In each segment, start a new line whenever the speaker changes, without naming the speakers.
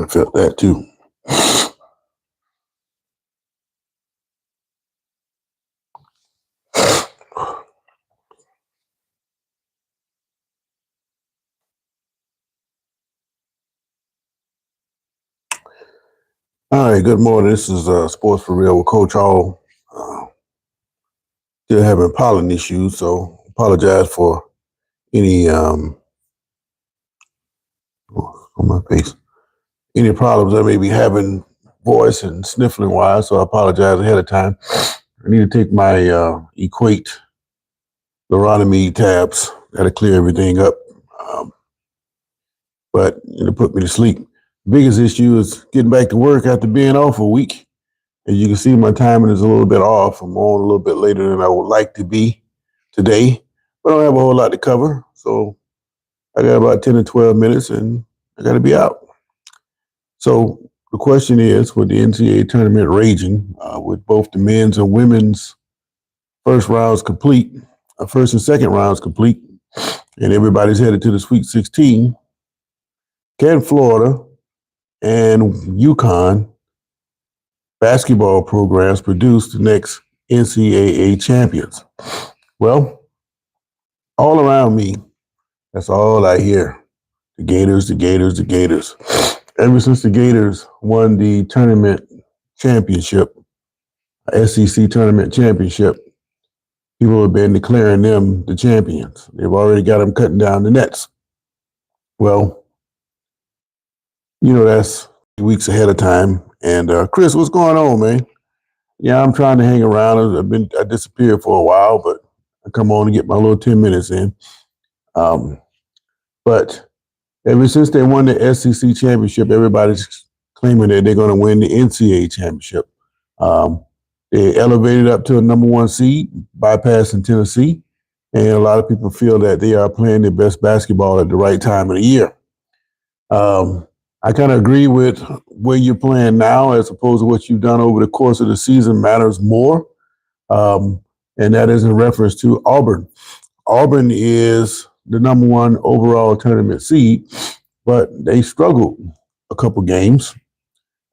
I felt that too. All right, good morning. This is Sports for Real with Coach Hall. Still having pollen issues, so apologize for any on my face, any problems I may be having voice and sniffling wise. So I apologize ahead of time. I need to take my Equate Loranamide tabs. Got to clear everything up, but it'll put me to sleep. The biggest issue is getting back to work after being off a week. As you can see, my timing is a little bit off. I'm on a little bit later than I would like to be today, but I don't have a whole lot to cover. So I got about 10 or 12 minutes and I got to be out. So the question is, with the NCAA tournament raging, with both the men's and women's first and second rounds complete, and everybody's headed to the Sweet 16, can Florida and Uconn basketball programs produce the next NCAA champions? Well, all around me, that's all I hear. The Gators, the Gators, the Gators. Ever since the Gators won the tournament championship, SEC tournament championship, people have been declaring them the champions. They've already got them cutting down the nets. Well, that's weeks ahead of time. And Chris, what's going on, man? Yeah, I'm trying to hang around. I disappeared for a while, but I come on and get my little 10 minutes in. But ever since they won the SEC championship, everybody's claiming that they're going to win the NCAA championship. They elevated up to a number one seed, bypassing Tennessee. And a lot of people feel that they are playing their best basketball at the right time of the year. I kind of agree with where you're playing now as opposed to what you've done over the course of the season matters more. And that is in reference to Auburn. Auburn is the number one overall tournament seed, but they struggled a couple games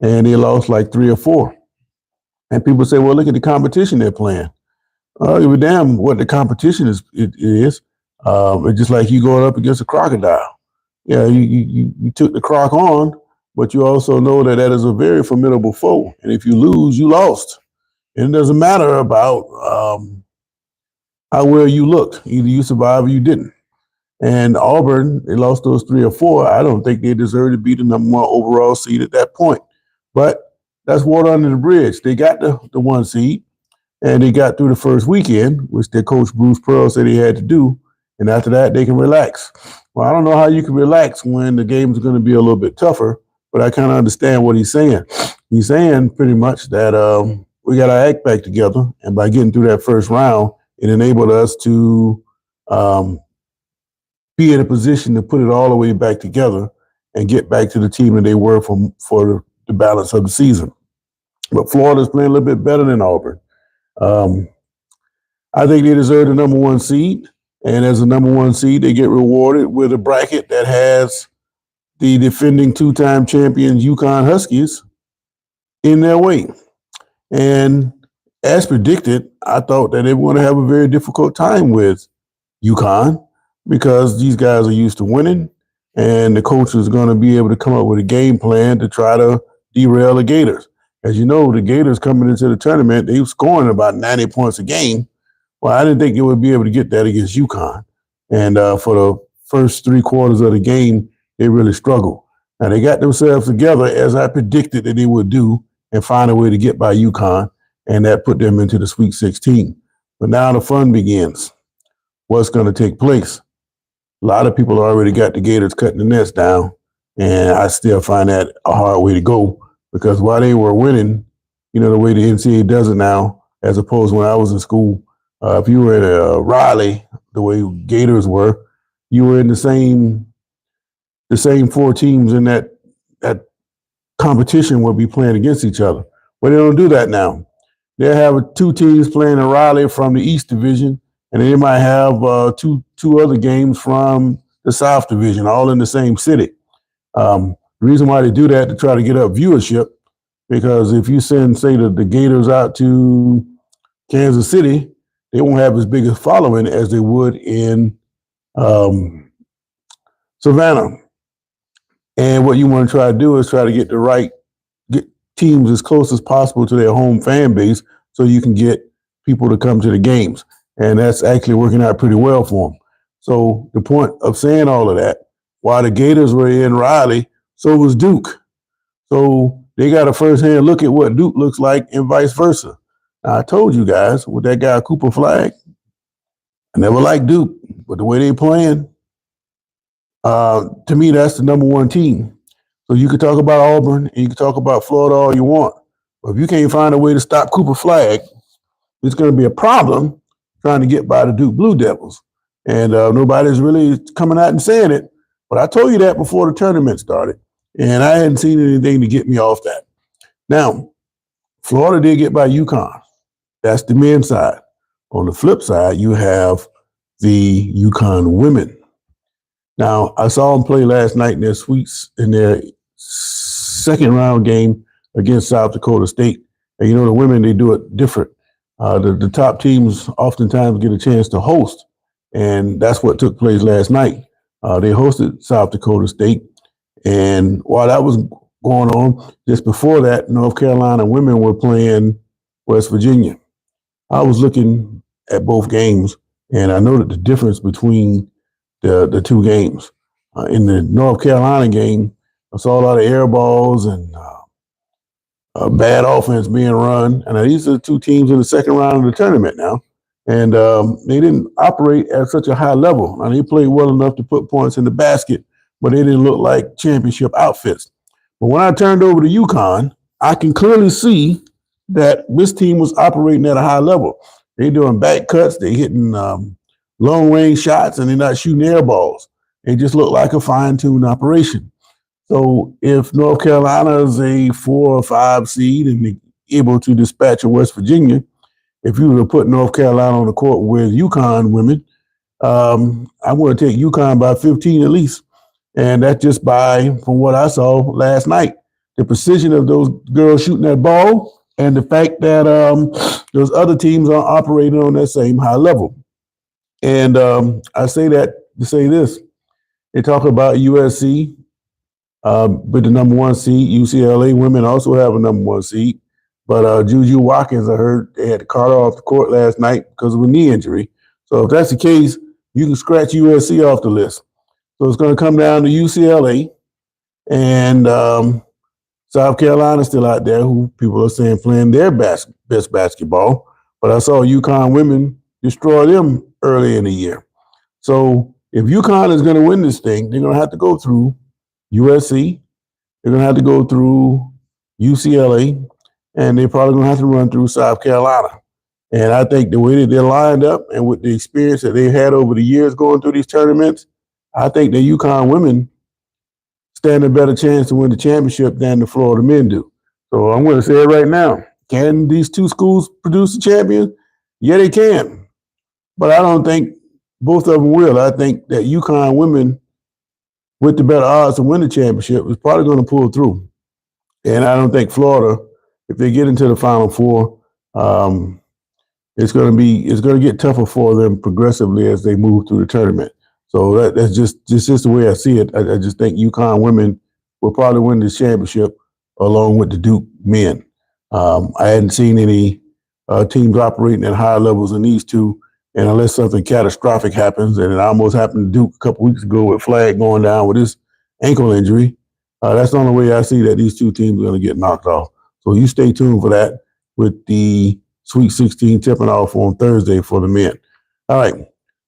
and they lost like 3 or 4. And people say, well, look at the competition they're playing. Give a damn what the competition is. It's just like you going up against a crocodile. Yeah, you took the croc on, but you also know that is a very formidable foe. And if you lose, you lost. And it doesn't matter about how well you looked. Either you survived or you didn't. And Auburn, they lost those 3 or 4. I don't think they deserve to be the number one overall seed at that point. But that's water under the bridge. They got the 1 seed, and they got through the first weekend, which their coach Bruce Pearl said he had to do. And after that, they can relax. Well, I don't know how you can relax when the games are going to be a little bit tougher, but I kind of understand what he's saying. He's saying pretty much that we got our act back together, and by getting through that first round, it enabled us to be in a position to put it all the way back together and get back to the team that they were for the balance of the season. But Florida's playing a little bit better than Auburn. I think they deserve the number one seed. And as a number one seed, they get rewarded with a bracket that has the defending 2-time champions Uconn Huskies in their way. And as predicted, I thought that they were going to have a very difficult time with Uconn because these guys are used to winning, and the coach is going to be able to come up with a game plan to try to derail the Gators. As you know, the Gators coming into the tournament, they were scoring about 90 points a game. Well, I didn't think they would be able to get that against Uconn. And for the first 3 quarters of the game, they really struggled. Now, they got themselves together, as I predicted that they would do, and find a way to get by Uconn, and that put them into the Sweet 16. But now the fun begins. What's going to take place? A lot of people already got the Gators cutting the nets down, and I still find that a hard way to go because while they were winning, the way the NCAA does it now, as opposed to when I was in school, if you were at Raleigh, the way Gators were, you were in the same 4 teams in that competition would be playing against each other. But they don't do that now. They have 2 teams playing in Raleigh from the East Division, and they might have two other games from the South Division, all in the same city. The reason why they do that to try to get up viewership, because if you send, say, the Gators out to Kansas City, they won't have as big a following as they would in Savannah. And what you want to try to do is try to get teams as close as possible to their home fan base so you can get people to come to the games. And that's actually working out pretty well for them. So the point of saying all of that, while the Gators were in Raleigh, so was Duke. So they got a firsthand look at what Duke looks like and vice versa. Now, I told you guys with that guy Cooper Flag, I never liked Duke, but the way they playing, to me, that's the number one team. So you could talk about Auburn and you can talk about Florida all you want. But if you can't find a way to stop Cooper Flag, it's going to be a problem trying to get by the Duke Blue Devils. And nobody's really coming out and saying it. But I told you that before the tournament started. And I hadn't seen anything to get me off that. Now, Florida did get by Uconn. That's the men's side. On the flip side, you have the Uconn women. Now, I saw them play last night in their second round game against South Dakota State. And the women, they do it different. The top teams oftentimes get a chance to host, and that's what took place last night. They hosted South Dakota State, and while that was going on, just before that, North Carolina women were playing West Virginia. I was looking at both games, and I noted the difference between the two games. In the North Carolina game, I saw a lot of air balls and bad offense being run. And these are the two teams in the second round of the tournament now. And they didn't operate at such a high level. Now, they played well enough to put points in the basket, but they didn't look like championship outfits. But when I turned over to Uconn, I can clearly see that this team was operating at a high level. They're doing back cuts, they're hitting long range shots, and they're not shooting air balls. It just looked like a fine-tuned operation. So if North Carolina is a 4 or 5 seed and they're able to dispatch of West Virginia, if you were to put North Carolina on the court with Uconn women, I want to take Uconn by 15 at least. And that's just from what I saw last night, the precision of those girls shooting that ball and the fact that those other teams are operating on that same high level. And I say that to say this. They talk about USC with the number 1 seed. UCLA women also have a number 1 seed. But Juju Watkins, I heard they had to cart her off the court last night because of a knee injury. So if that's the case, you can scratch USC off the list. So it's going to come down to UCLA and South Carolina still out there, who people are saying playing their best basketball. But I saw Uconn women destroy them early in the year. So if Uconn is going to win this thing, they're going to have to go through USC. They're going to have to go through UCLA. And they're probably going to have to run through South Carolina. And I think the way that they're lined up and with the experience that they've had over the years going through these tournaments, I think the Uconn women stand a better chance to win the championship than the Florida men do. So I'm going to say it right now. Can these two schools produce a champion? Yeah, they can. But I don't think both of them will. I think that Uconn women, with the better odds to win the championship, is probably going to pull through. And I don't think Florida, if they get into the Final Four, it's going to get tougher for them progressively as they move through the tournament. So that's just the way I see it. I just think Uconn women will probably win this championship along with the Duke men. I hadn't seen any teams operating at higher levels than these two, and unless something catastrophic happens, and it almost happened to Duke a couple weeks ago with Flag going down with his ankle injury, that's the only way I see that these two teams are going to get knocked off. So you stay tuned for that with the Sweet 16 tipping off on Thursday for the men. All right,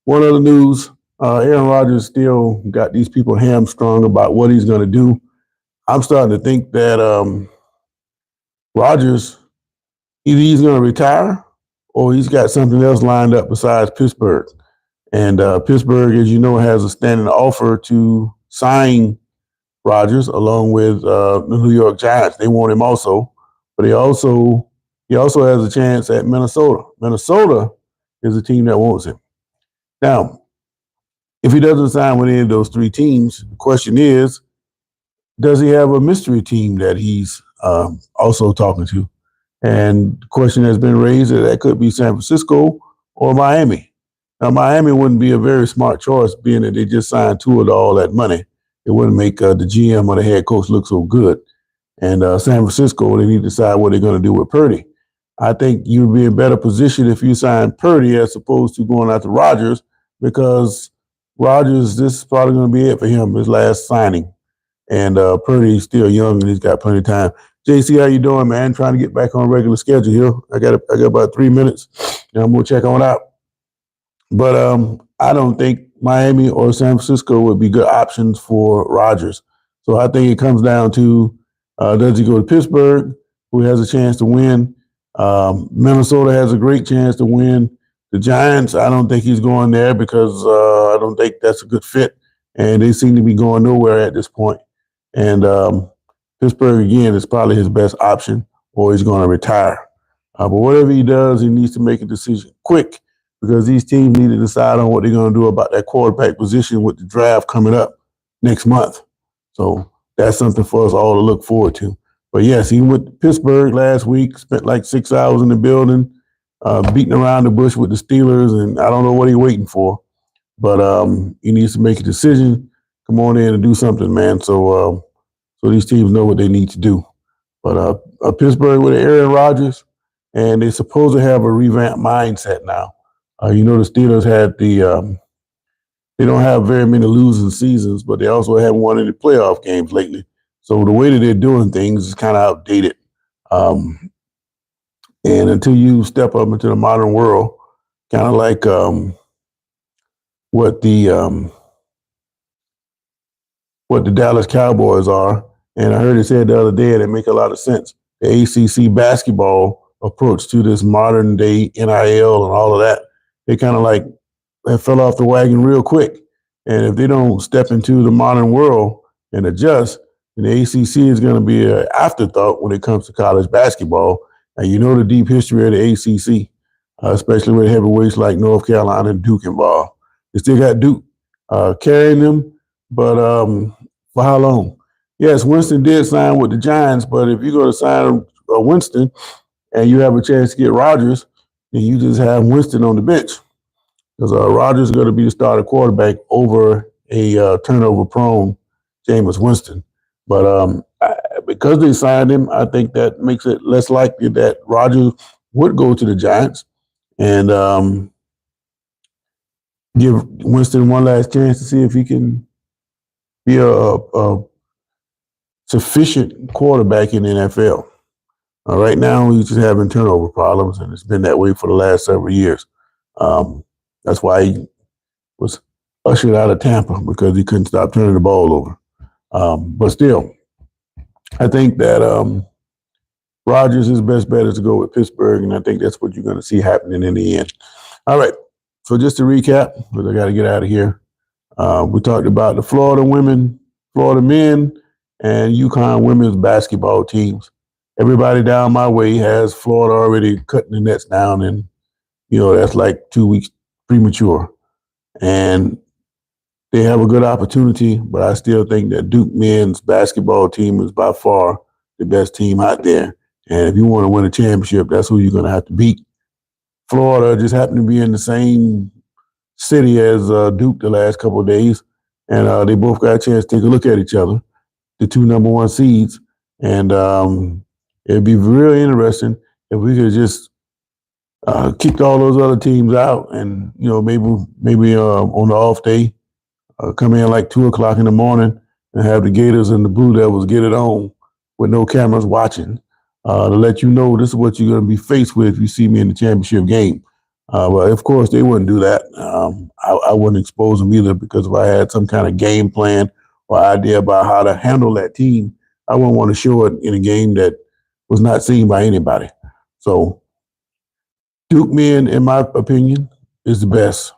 one other news. Aaron Rodgers still got these people hamstrung about what he's going to do. I'm starting to think that Rodgers, either he's going to retire or he's got something else lined up besides Pittsburgh. And Pittsburgh, as you know, has a standing offer to sign Rodgers along with the New York Giants. They want him also, but he also has a chance at Minnesota. Minnesota is a team that wants him. Now, if he doesn't sign with any of those three teams, the question is, does he have a mystery team that he's also talking to? And the question has been raised that could be San Francisco or Miami. Now, Miami wouldn't be a very smart choice, being that they just signed Tua to all that money. It wouldn't make the GM or the head coach look so good. And San Francisco, they need to decide what they're going to do with Purdy. I think you'd be in better position if you sign Purdy as opposed to going out to Rodgers, because Rodgers, this is probably going to be it for him, his last signing. And Purdy's still young and he's got plenty of time. JC, how you doing, man? Trying to get back on a regular schedule here. I got about 3 minutes, and I'm gonna check on out. But I don't think Miami or San Francisco would be good options for Rodgers. So I think it comes down to does he go to Pittsburgh, who has a chance to win? Minnesota has a great chance to win. The Giants, I don't think he's going there because I don't think that's a good fit, and they seem to be going nowhere at this point. And Pittsburgh, again, is probably his best option, or he's going to retire. But whatever he does, he needs to make a decision quick, because these teams need to decide on what they're going to do about that quarterback position with the draft coming up next month. So that's something for us all to look forward to. But yes, he went to Pittsburgh last week, spent like 6 hours in the building, beating around the bush with the Steelers, and I don't know what he's waiting for. But he needs to make a decision, come on in and do something, man. So these teams know what they need to do. But Pittsburgh with Aaron Rodgers, and they're supposed to have a revamped mindset now. The Steelers had they don't have very many losing seasons, but they also haven't won any playoff games lately. So the way that they're doing things is kind of outdated. And until you step up into the modern world, kind of like what the Dallas Cowboys are. And I heard it said the other day, and it make a lot of sense. The ACC basketball approach to this modern day NIL and all of that, they kind of like fell off the wagon real quick. And if they don't step into the modern world and adjust, then the ACC is going to be an afterthought when it comes to college basketball. And you know the deep history of the ACC, especially with heavyweights like North Carolina and Duke involved. They still got Duke carrying them, but for how long? Yes, Winston did sign with the Giants, but if you're going to sign Winston and you have a chance to get Rodgers, then you just have Winston on the bench, because Rodgers is going to be the starter quarterback over a turnover-prone Jameis Winston. But because they signed him, I think that makes it less likely that Rodgers would go to the Giants and give Winston one last chance to see if he can be a sufficient quarterback in the NFL. Right now, he's just having turnover problems, and it's been that way for the last several years. That's why he was ushered out of Tampa, because he couldn't stop turning the ball over. But still, I think that Rodgers' his best bet is to go with Pittsburgh, and I think that's what you're going to see happening in the end. All right, so just to recap, because I got to get out of here, we talked about the Florida women, Florida men, and Uconn women's basketball teams. Everybody down my way has Florida already cutting the nets down, and, that's like 2 weeks premature. And they have a good opportunity, but I still think that Duke men's basketball team is by far the best team out there. And if you want to win a championship, that's who you're going to have to beat. Florida just happened to be in the same city as Duke the last couple of days, and they both got a chance to take a look at each other, the two number one seeds. And it'd be really interesting if we could just kick all those other teams out, and maybe on the off day, come in like 2:00 in the morning and have the Gators and the Blue Devils get it on with no cameras watching, to let you know this is what you're going to be faced with if you see me in the championship game. But of course, they wouldn't do that. I wouldn't expose them either, because if I had some kind of game plan or idea about how to handle that team, I wouldn't want to show it in a game that was not seen by anybody. So Duke men, in my opinion, is the best.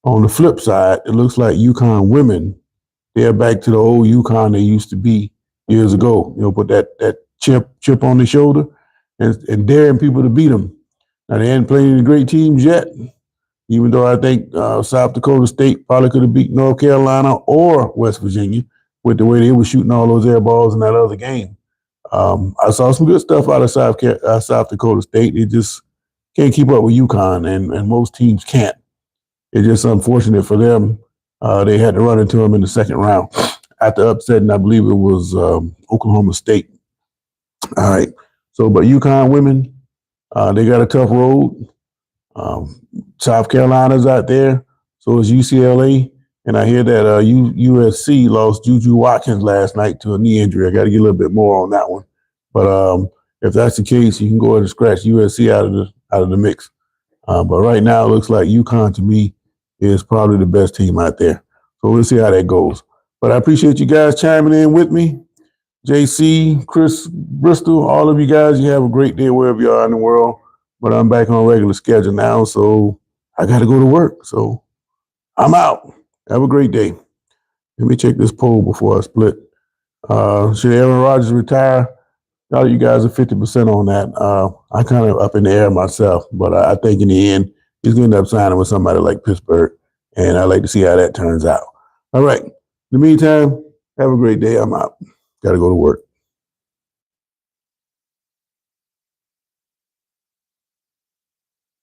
On the flip side, it looks like Uconn women, they're back to the old Uconn they used to be years ago. Put that chip on their shoulder and daring people to beat them. Now, they hadn't played any great teams yet, even though I think South Dakota State probably could have beat North Carolina or West Virginia. with the way they were shooting all those air balls in that other game. I saw some good stuff out of South Dakota State. They just can't keep up with Uconn, and most teams can't. It's just unfortunate for them. They had to run into them in the second round after upsetting, I believe it was Oklahoma State. All right. So, but UConn women, they got a tough road. South Carolina's out there. So is UCLA. And I hear that USC lost Juju Watkins last night to a knee injury. I got to get a little bit more on that one. But if that's the case, you can go ahead and scratch USC out of the mix. But right now, it looks like UConn to me is probably the best team out there. So we'll see how that goes. But I appreciate you guys chiming in with me. JC, Chris, Bristol, all of you guys, you have a great day wherever you are in the world. But I'm back on a regular schedule now, so I got to go to work. So I'm out. Have a great day. Let me check this poll before I split. Should Aaron Rodgers retire? All you guys are 50% on that. I'm kind of up in the air myself, but I think in the end, he's going to end up signing with somebody like Pittsburgh, and I'd like to see how that turns out. All right. In the meantime, have a great day. I'm out. Got to go to work.